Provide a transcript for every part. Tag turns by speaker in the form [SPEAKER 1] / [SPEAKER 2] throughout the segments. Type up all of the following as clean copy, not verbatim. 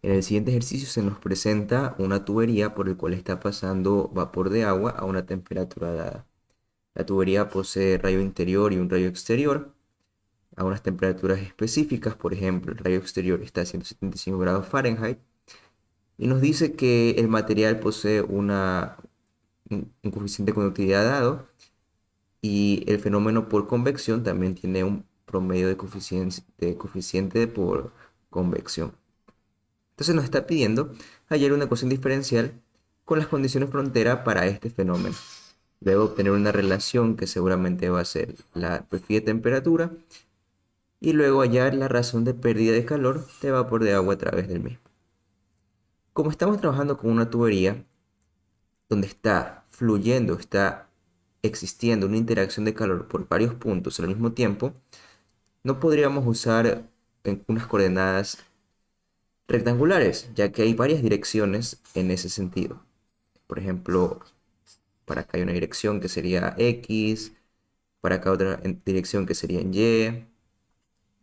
[SPEAKER 1] En el siguiente ejercicio se nos presenta una tubería por el cual está pasando vapor de agua a una temperatura dada. La tubería posee rayo interior y un rayo exterior a unas temperaturas específicas. Por ejemplo, el rayo exterior está a 175 grados Fahrenheit y nos dice que el material posee un coeficiente de conductividad dado y el fenómeno por convección también tiene un promedio de coeficiente por convección. Entonces nos está pidiendo hallar una ecuación diferencial con las condiciones frontera para este fenómeno. Luego obtener una relación que seguramente va a ser la perfil de temperatura y luego hallar la razón de pérdida de calor de vapor de agua a través del mismo. Como estamos trabajando con una tubería donde está fluyendo, está existiendo una interacción de calor por varios puntos al mismo tiempo, no podríamos usar unas coordenadas rectangulares, ya que hay varias direcciones en ese sentido. Por ejemplo, para acá hay una dirección que sería X, para acá otra dirección que sería en Y,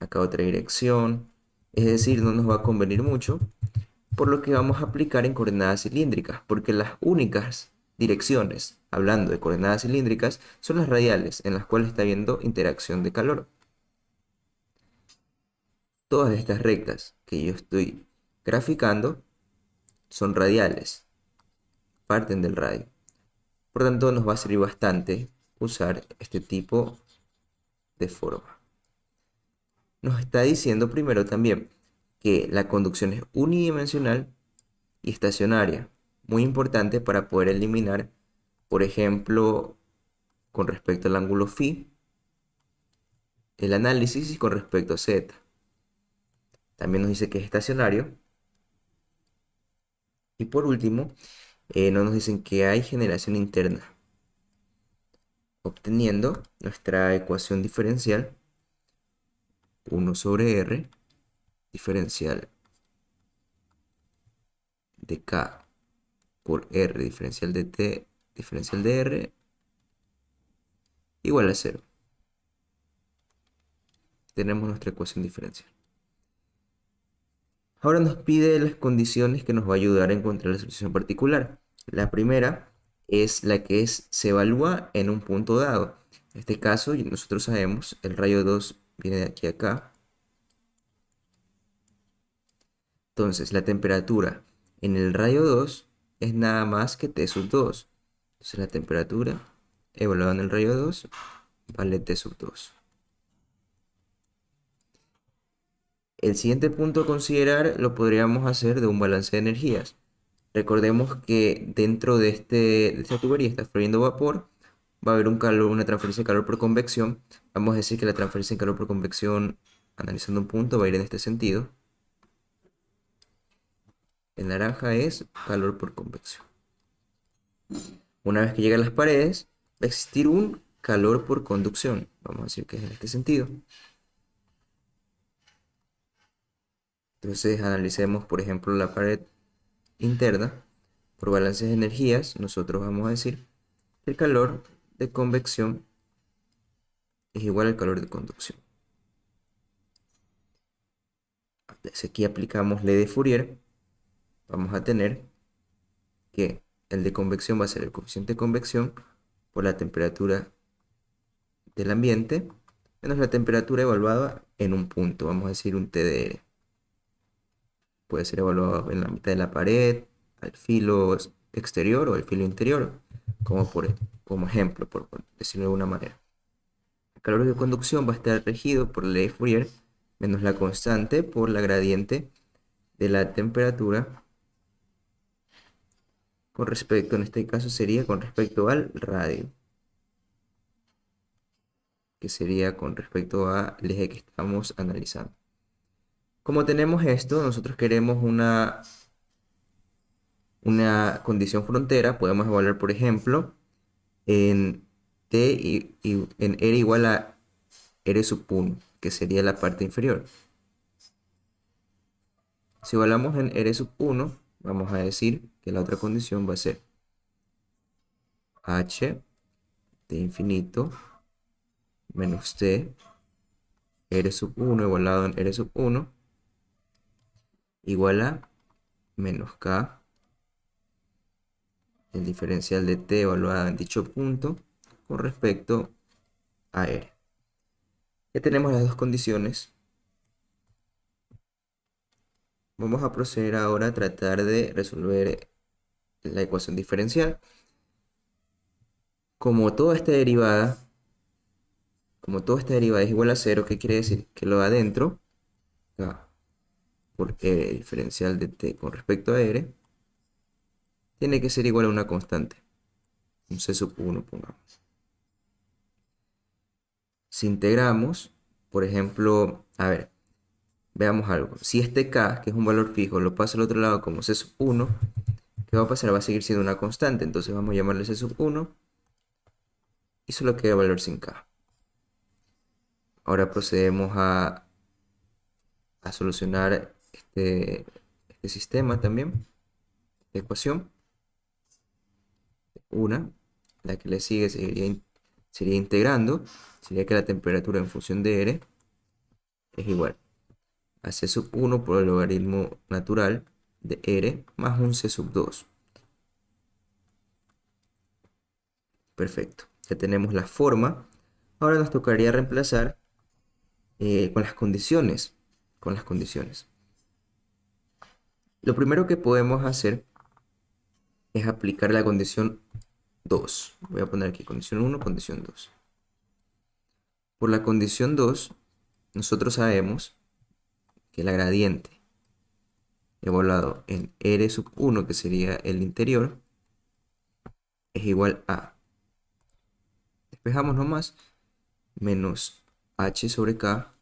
[SPEAKER 1] acá otra dirección. Es decir, no nos va a convenir mucho, por lo que vamos a aplicar en coordenadas cilíndricas, porque las únicas direcciones, hablando de coordenadas cilíndricas, son las radiales, en las cuales está habiendo interacción de calor. Todas estas rectas que yo estoy graficando son radiales, parten del radio. Por tanto, nos va a servir bastante usar este tipo de forma. Nos está diciendo primero también que la conducción es unidimensional y estacionaria. Muy importante para poder eliminar, por ejemplo, con respecto al ángulo phi, el análisis y con respecto a z. También nos dice que es estacionario. Y por último, no nos dicen que hay generación interna, obteniendo nuestra ecuación diferencial 1 sobre r diferencial de k por r diferencial de t diferencial de r igual a 0. Tenemos nuestra ecuación diferencial. Ahora nos pide las condiciones que nos va a ayudar a encontrar la solución particular. La primera es la que se evalúa en un punto dado. En este caso, nosotros sabemos, el rayo 2 viene de aquí a acá. Entonces, la temperatura en el rayo 2 es nada más que T sub 2. Entonces, la temperatura evaluada en el rayo 2 vale T sub 2. El siguiente punto a considerar lo podríamos hacer de un balance de energías. Recordemos que dentro de esta tubería está fluyendo vapor, va a haber un calor, una transferencia de calor por convección. Vamos a decir que la transferencia de calor por convección, analizando un punto, va a ir en este sentido. El naranja es calor por convección. Una vez que llega a las paredes, va a existir un calor por conducción. Vamos a decir que es en este sentido. Entonces analicemos, por ejemplo, la pared interna. Por balances de energías, nosotros vamos a decir que el calor de convección es igual al calor de conducción. Si aquí aplicamos ley de Fourier, vamos a tener que el de convección va a ser el coeficiente de convección por la temperatura del ambiente menos la temperatura evaluada en un punto, vamos a decir un TDR. Puede ser evaluado en la mitad de la pared, al filo exterior o al filo interior, como ejemplo, por decirlo de alguna manera. El calor de conducción va a estar regido por la ley de Fourier menos la constante por la gradiente de la temperatura con respecto, en este caso sería con respecto al radio, que sería con respecto al eje que estamos analizando. Como tenemos esto, nosotros queremos una condición frontera, podemos evaluar, por ejemplo, en T y en R igual a R sub 1, que sería la parte inferior. Si evaluamos en R sub 1, vamos a decir que la otra condición va a ser H de infinito menos T, R sub 1 igualado en R sub 1 igual a menos k, el diferencial de t evaluado en dicho punto con respecto a r. Ya tenemos las dos condiciones. Vamos a proceder ahora a tratar de resolver la ecuación diferencial. Como toda esta derivada, como toda esta derivada es igual a cero, ¿qué quiere decir? Que lo de adentro, k por r diferencial de t con respecto a r, tiene que ser igual a una constante, un c sub 1, pongamos. Si integramos, por ejemplo, a ver, veamos algo. Si este k, que es un valor fijo, lo paso al otro lado como c sub 1, ¿qué va a pasar? Va a seguir siendo una constante, entonces vamos a llamarle c sub 1 y solo queda valor sin k. Ahora procedemos a solucionar este sistema también, esta ecuación. Una, la que le sigue sería integrando, sería que la temperatura en función de R es igual a C sub 1 por el logaritmo natural de R más un C sub 2. Perfecto, ya tenemos la forma. Ahora nos tocaría reemplazar con las condiciones. Con las condiciones. Lo primero que podemos hacer es aplicar la condición 2. Voy a poner aquí condición 1, condición 2. Por la condición 2, nosotros sabemos que la gradiente evaluado en R sub 1, que sería el interior, es igual a, despejamos nomás, menos h sobre k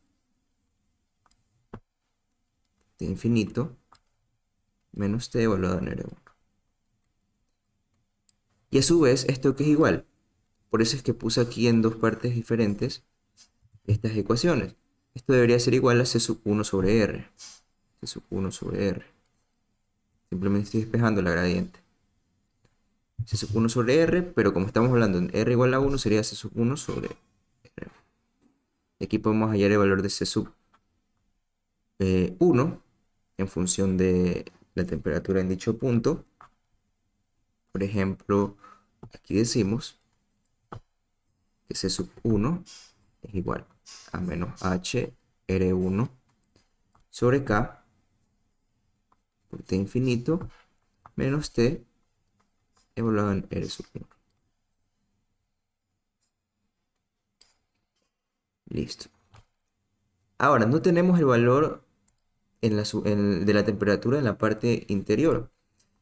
[SPEAKER 1] de infinito, menos t evaluado en R1. Y a su vez, esto que es igual. Por eso es que puse aquí en dos partes diferentes estas ecuaciones. Esto debería ser igual a c sub 1 sobre r. C sub 1 sobre r. Simplemente estoy despejando la gradiente. C sub 1 sobre r, pero como estamos hablando en r igual a 1, sería c sub 1 sobre r. Y aquí podemos hallar el valor de c sub 1 en función de la temperatura en dicho punto. Por ejemplo, aquí decimos que C sub 1 es igual a menos h R1 sobre K por T infinito menos T evaluado en R sub 1. Listo. Ahora, no tenemos el valor de la temperatura en la parte interior.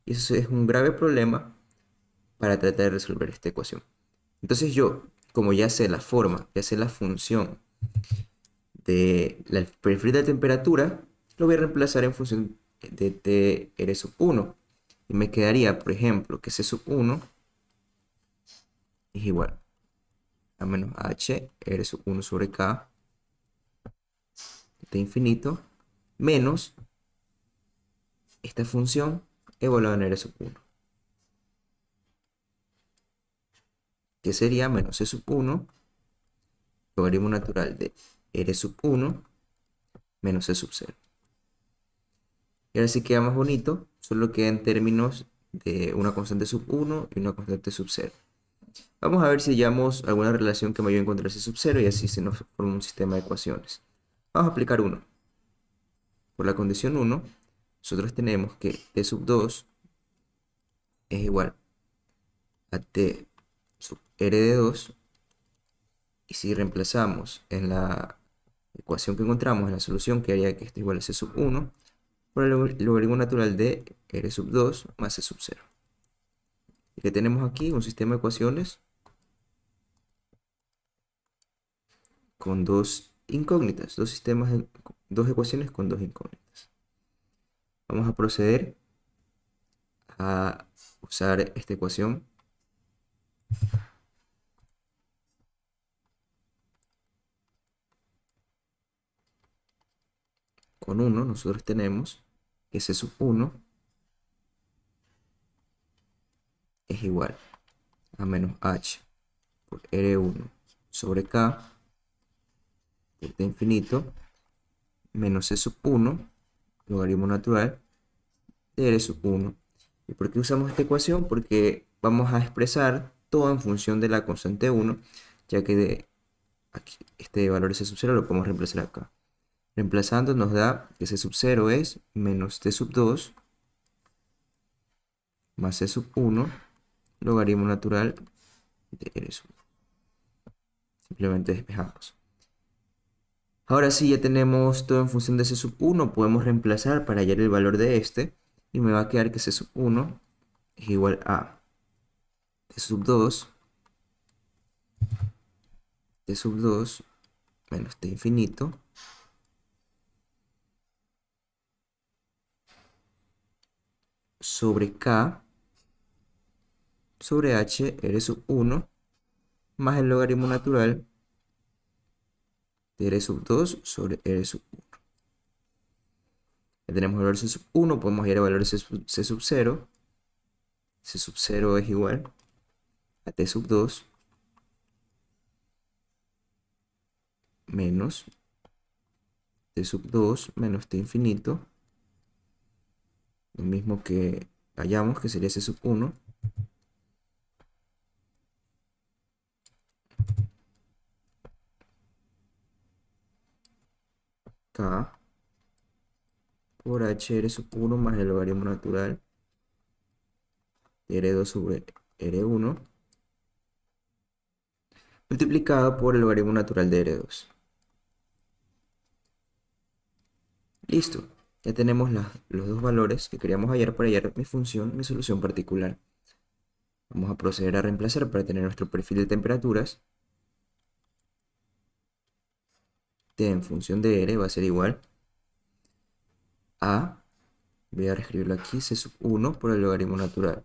[SPEAKER 1] Y eso es un grave problema para tratar de resolver esta ecuación. Entonces yo, como ya sé la forma, ya sé la función del perfil de temperatura, lo voy a reemplazar en función de T R sub 1. Y me quedaría, por ejemplo, que C sub 1 es igual a menos H R sub 1 sobre K de infinito menos esta función evaluada en R sub 1, que sería menos C sub 1 logaritmo natural de R sub 1 menos C sub 0. Y ahora sí queda más bonito, solo queda en términos de una constante sub 1 y una constante sub 0. Vamos a ver si hallamos alguna relación que me ayude a encontrar C sub 0 y así se nos forma un sistema de ecuaciones. Vamos a aplicar 1. Por la condición 1, nosotros tenemos que T sub 2 es igual a T sub R de 2. Y si reemplazamos en la ecuación que encontramos, en la solución, que haría que esto igual a C sub 1, por el logaritmo natural de R sub 2 más C sub 0. Y que tenemos aquí un sistema de ecuaciones con dos incógnitas, dos ecuaciones con dos incógnitas. Vamos a proceder a usar esta ecuación con 1. Nosotros tenemos que C sub 1 es igual a menos h por R1 sobre K por T infinito menos C sub 1 logaritmo natural de R sub 1. ¿Y por qué usamos esta ecuación? Porque vamos a expresar todo en función de la constante 1, ya que aquí, este valor de C sub 0 lo podemos reemplazar acá. Reemplazando nos da que C sub 0 es menos T sub 2 más C sub 1 logaritmo natural de R sub 2. Simplemente despejamos. Ahora sí, ya tenemos todo en función de C sub 1, podemos reemplazar para hallar el valor de este, y me va a quedar que C sub 1 es igual a T sub 2, T sub 2 menos T infinito, sobre K, sobre H, R sub 1, más el logaritmo natural de R sub 2 sobre R sub 1. Ya tenemos el valor de C sub 1, podemos hallar el valor de C sub 0. C sub 0 es igual a T sub 2 menos T sub 2 menos T infinito, lo mismo que hallamos que sería C sub 1, K por H R sub 1 más el logaritmo natural de R2 sobre R1 multiplicado por el logaritmo natural de R2. Listo, ya tenemos los dos valores que queríamos hallar para hallar mi función, mi solución particular. Vamos a proceder a reemplazar para tener nuestro perfil de temperaturas. T en función de R va a ser igual a, voy a reescribirlo aquí, C sub 1 por el logaritmo natural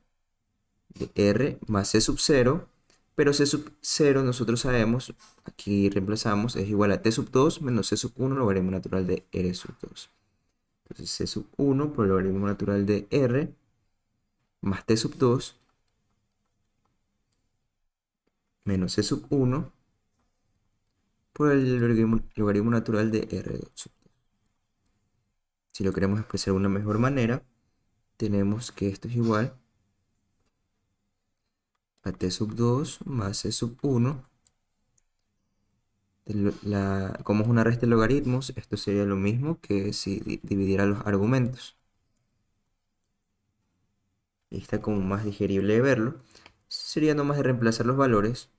[SPEAKER 1] de R más C sub 0, pero C sub 0 nosotros sabemos, aquí reemplazamos, es igual a T sub 2 menos C sub 1 logaritmo natural de R sub 2. Entonces C sub 1 por el logaritmo natural de R más T sub 2 menos C sub 1 por el logaritmo natural de R2. Si lo queremos expresar de una mejor manera, tenemos que esto es igual a T sub 2 más C sub 1. Como es una resta de logaritmos, esto sería lo mismo que si dividiera los argumentos. Y está como más digerible de verlo. Sería nomás de reemplazar los valores.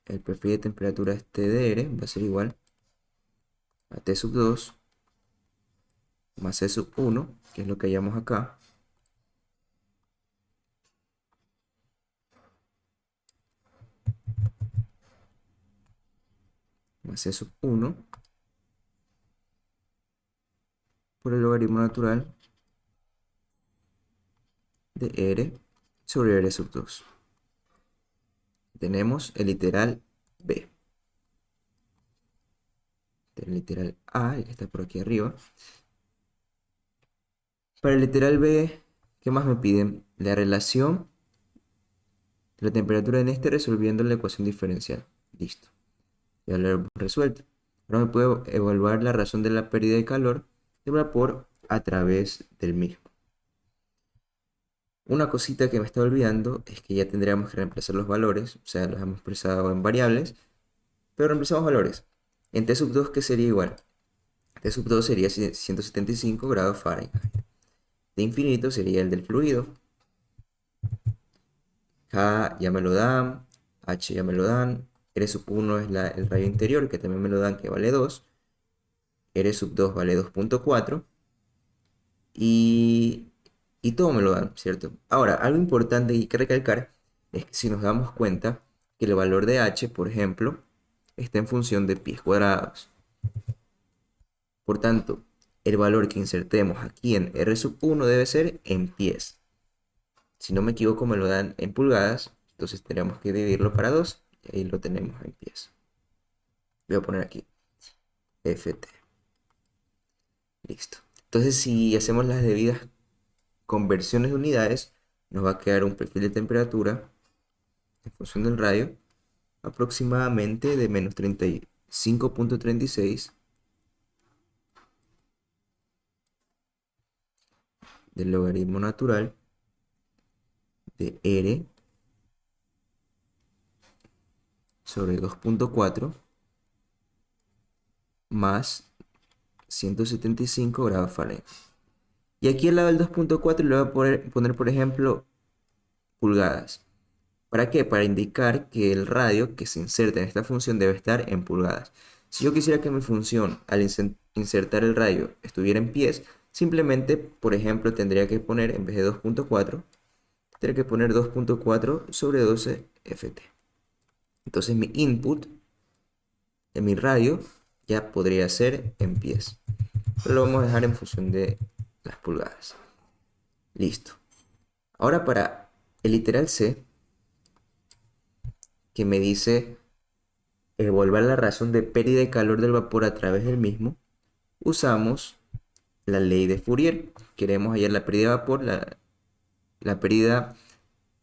[SPEAKER 1] El perfil de temperatura es TDR, va a ser igual a T sub 2 más C sub 1, que es lo que hallamos acá, más C sub 1 por el logaritmo natural de R sobre R sub 2. Tenemos el literal B. El literal A, el que está por aquí arriba. Para el literal B, ¿qué más me piden? La relación de la temperatura en este resolviendo la ecuación diferencial. Listo. Ya lo hemos resuelto. Ahora me puedo evaluar la razón de la pérdida de calor de vapor a través del mismo. Una cosita que me está olvidando es que ya tendríamos que reemplazar los valores, o sea, los hemos expresado en variables, pero reemplazamos valores. En T sub 2, ¿qué sería igual? T sub 2 sería 175 grados Fahrenheit. T infinito sería el del fluido. K ya me lo dan, H ya me lo dan, R sub 1 es el radio interior, que también me lo dan, que vale 2. R sub 2 vale 2.4. Y, y todo me lo dan, ¿cierto? Ahora, algo importante y que recalcar es que si nos damos cuenta que el valor de H, por ejemplo, está en función de pies cuadrados. Por tanto, el valor que insertemos aquí en R sub 1 debe ser en pies. Si no me equivoco, me lo dan en pulgadas, entonces tenemos que dividirlo para 2 y ahí lo tenemos en pies. Voy a poner aquí FT. Listo. Entonces, si hacemos las debidas conversiones de unidades, nos va a quedar un perfil de temperatura en función del radio aproximadamente de menos 35.36 del logaritmo natural de R sobre 2.4 más 175 grados Fahrenheit. Y aquí al lado del 2.4 le voy a poner, por ejemplo, pulgadas. ¿Para qué? Para indicar que el radio que se inserta en esta función debe estar en pulgadas. Si yo quisiera que mi función al insertar el radio estuviera en pies, simplemente, por ejemplo, tendría que poner, en vez de 2.4, tendría que poner 2.4 sobre 12 ft. Entonces mi input de mi radio ya podría ser en pies. Pero lo vamos a dejar en función de las pulgadas. Listo. Ahora para el literal C, que me dice evaluar la razón de pérdida de calor del vapor a través del mismo, usamos la ley de Fourier. Queremos hallar la pérdida de vapor, la pérdida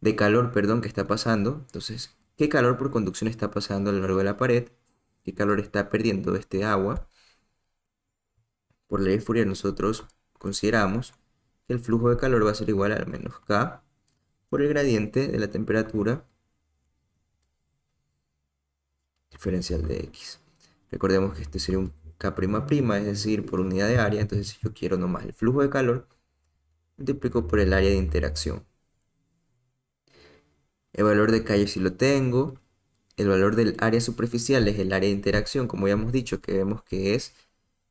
[SPEAKER 1] de calor, perdón, que está pasando. Entonces, ¿qué calor por conducción está pasando a lo largo de la pared? ¿Qué calor está perdiendo este agua? Por la ley de Fourier nosotros consideramos que el flujo de calor va a ser igual a menos K por el gradiente de la temperatura diferencial de X. Recordemos que este sería un K'', es decir, por unidad de área. Entonces, si yo quiero nomás el flujo de calor, multiplico por el área de interacción. El valor de calle si lo tengo. El valor del área superficial es el área de interacción, como ya hemos dicho, que vemos que es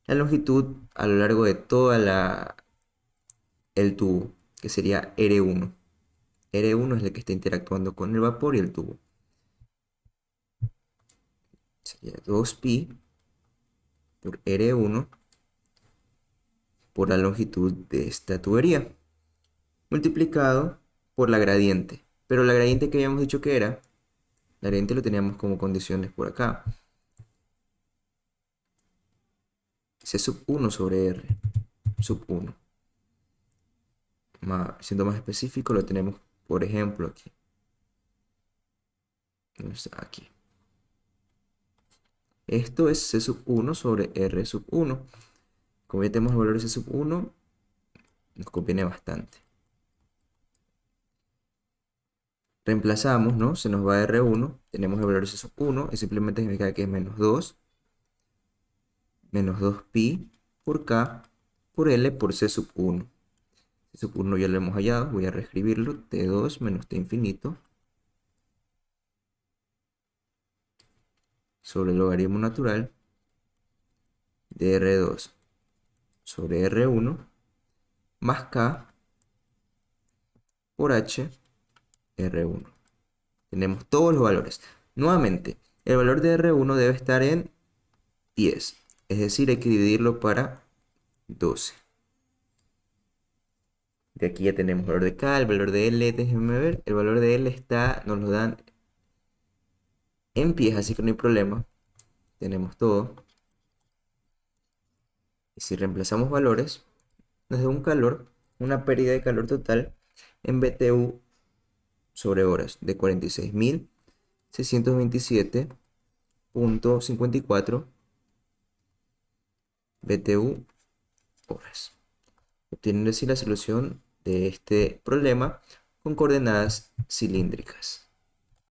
[SPEAKER 1] la longitud a lo largo de toda el tubo, que sería R1. R1 es el que está interactuando con el vapor y el tubo. Sería 2pi por R1 por la longitud de esta tubería, multiplicado por la gradiente. Pero la gradiente que habíamos dicho que era, la gradiente lo teníamos como condiciones por acá. C sub 1 sobre R sub 1. Siendo más específico, lo tenemos, por ejemplo, aquí. Aquí. Esto es C sub 1 sobre R sub 1. Como ya tenemos el valor de C sub 1, nos conviene bastante. Reemplazamos, ¿no? Se nos va R1, tenemos el valor de C sub 1 y simplemente significa que es menos 2pi por K por L por C sub 1. C sub 1 ya lo hemos hallado, voy a reescribirlo, T2 menos T infinito sobre el logaritmo natural de R2 sobre R1 más K por H R1. Tenemos todos los valores. Nuevamente, el valor de R1 debe estar en 10, es decir, hay que dividirlo para 12. De aquí ya tenemos el valor de K, el valor de L, déjenme ver, el valor de L nos lo dan en pies, así que no hay problema. Tenemos todo. Y si reemplazamos valores, nos da un calor, una pérdida de calor total en BTU sobre horas de 46.627.54 BTU horas. Obteniendo así la solución de este problema con coordenadas cilíndricas.